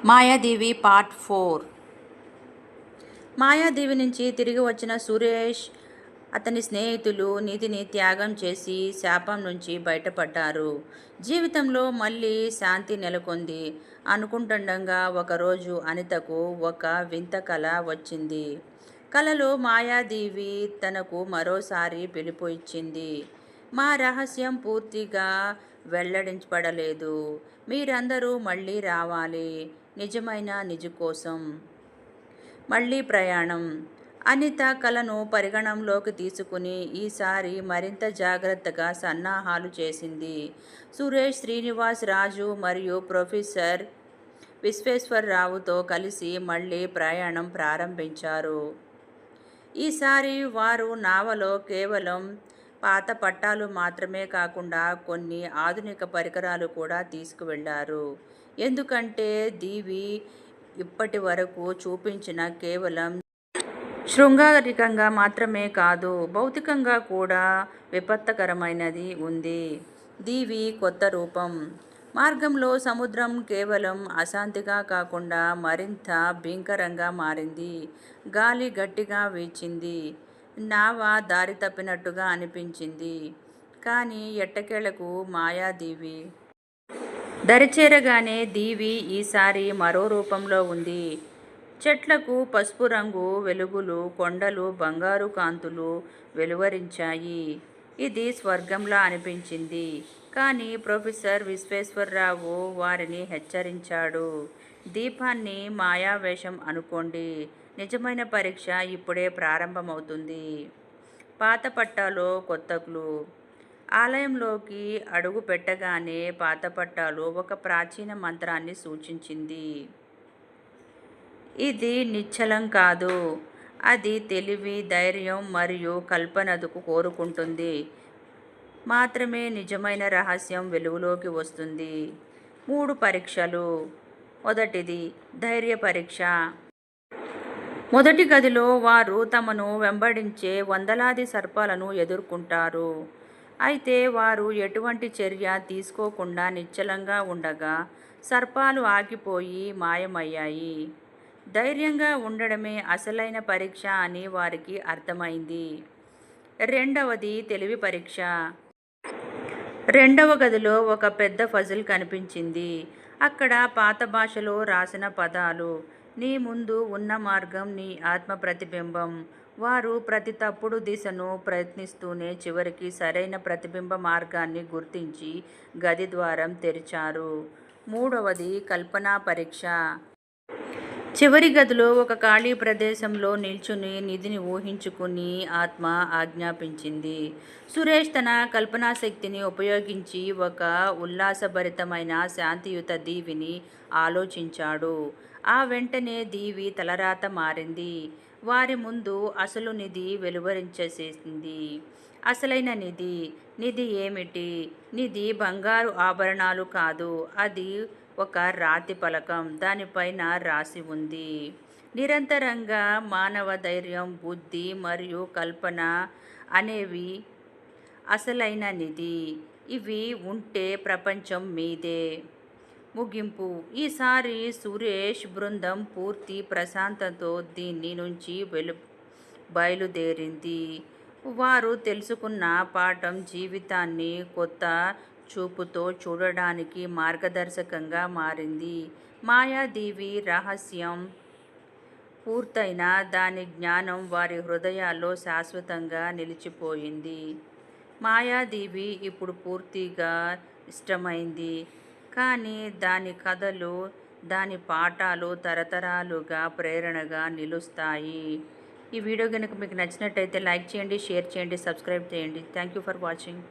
Mayadevi part 4. Mayadevi నుంచి తిరిగి వచ్చిన సురేష్, అతని స్నేహితులు నిధిని త్యాగం చేసి శాపం నుంచి బయటపడ్డారు. జీవితంలో మళ్ళీ శాంతి నెలకొంది అనుకుంటుండగా ఒకరోజు అనితకు ఒక వింత కల వచ్చింది. కలలో మాయాదేవి తనకు మరోసారి పిలుపు ఇచ్చింది. మా రహస్యం పూర్తిగా వెల్లడించబడలేదు. మీరందరూ మళ్ళీ రావాలి. నిజమైన నిజ కోసం మళ్ళీ ప్రయాణం. అనిత కలను పరిగణంలోకి తీసుకుని ఈసారి మరింత జాగ్రత్తగా సన్నాహాలు చేసింది. సురేష్, శ్రీనివాస్, రాజు మరియు ప్రొఫెసర్ విశ్వేశ్వరరావుతో కలిసి మళ్ళీ ప్రయాణం ప్రారంభించారు. ఈసారి వారు నావలో కేవలం పాత పట్టాలు మాత్రమే కాకుండా కొన్ని ఆధునిక పరికరాలు కూడా తీసుకువెళ్లారు. ఎందుకంటే దీవి ఇప్పటి వరకు చూపించిన కేవలం శృంగారికంగా మాత్రమే కాదు, భౌతికంగా కూడా విపత్కరమైనది ఉంది. దీవి కొత్త రూపం. మార్గంలో సముద్రం కేవలం అశాంతిగా కాకుండా మరింత భీకరంగా మారింది. గాలి గట్టిగా వీచింది. నావ దారి తప్పినట్టుగా అనిపించింది. కానీ ఎట్టకేలకు మాయాదేవి దరిచేరగానే దీవి ఈసారి మరో రూపంలో ఉంది. చెట్లకు పసుపు రంగు వెలుగులు, కొండలు బంగారు కాంతులు వెలువరించాయి. ఇది స్వర్గంలా అనిపించింది. కానీ ప్రొఫెసర్ విశ్వేశ్వరరావు వారిని హెచ్చరించాడు. దీపాన్ని మాయావేషం అనుకోండి. నిజమైన పరీక్ష ఇప్పుడే ప్రారంభమవుతుంది. పాత పట్టాలో కొత్త క్లూ. ఆలయంలోకి అడుగు పెట్టగానే పాత పట్టాలు ఒక ప్రాచీన మంత్రాన్ని సూచించింది. ఇది నిశ్చలం కాదు. అది తెలివి, ధైర్యం మరియు కల్పనకు కోరుకుంటుంది మాత్రమే నిజమైన రహస్యం వెలుగులోకి వస్తుంది. 3 పరీక్షలు. మొదటిది ధైర్య పరీక్ష. మొదటి గదిలో వారు తమను వెంబడించే వందలాది సర్పాలను ఎదుర్కొంటారు. అయితే వారు ఎటువంటి చర్య తీసుకోకుండా నిశ్చలంగా ఉండగా సర్పాలు ఆగిపోయి మాయమయ్యాయి. ధైర్యంగా ఉండడమే అసలైన పరీక్ష అని వారికి అర్థమైంది. రెండవది తెలివి పరీక్ష. రెండవ గదిలో ఒక పెద్ద పజిల్ కనిపించింది. అక్కడ పాత భాషలో రాసిన పదాలు. నీ ముందు ఉన్న మార్గం నీ ఆత్మ ప్రతిబింబం. వారు ప్రతి తప్పుడు దిశను ప్రయత్నిస్తూనే చివరికి సరైన ప్రతిబింబ మార్గాన్ని గుర్తించి గది ద్వారం తెరిచారు. మూడవది కల్పనా పరీక్ష. చివరి గదిలో ఒక ఖాళీ ప్రదేశంలో నిల్చుని నిధిని ఊహించుకుని ఆత్మ ఆజ్ఞాపించింది. సురేష్ తన కల్పనా శక్తిని ఉపయోగించి ఒక ఉల్లాసభరితమైన శాంతియుత దీవిని ఆలోచించాడు. ఆ వెంటనే దీవి తలరాత మారింది. వారి ముందు అసలు నిధి వెలువరించేసింది. అసలైన నిధి. నిధి ఏమిటి? నిధి బంగారు ఆభరణాలు కాదు. అది ఒక రాతి పలకం. దానిపైన రాసి ఉంది, నిరంతరంగా మానవ ధైర్యం, బుద్ధి మరియు కల్పన అనేవి అసలైన నిధి. ఇవి ఉంటే ప్రపంచం మీదే. ముగింపు. ఈసారి సురేష్ బృందం పూర్తి ప్రశాంతతో దీని నుంచి బయలుదేరింది. వారు తెలుసుకున్న పాఠం జీవితాన్ని కొత్త చూపుతో చూడడానికి మార్గదర్శకంగా మారింది. మాయాదేవి రహస్యం పూర్తయినా దాని జ్ఞానం వారి హృదయాల్లో శాశ్వతంగా నిలిచిపోయింది. మాయాదేవి ఇప్పుడు పూర్తిగా ఇష్టమైంది. కానీ దాని కథలు, దాని పాఠాలు తరతరాలుగా ప్రేరణగా నిలుస్తాయి. ఈ వీడియో కనుక మీకు నచ్చినట్టయితే లైక్ చేయండి, షేర్ చేయండి, సబ్స్క్రైబ్ చేయండి. Thank you for watching.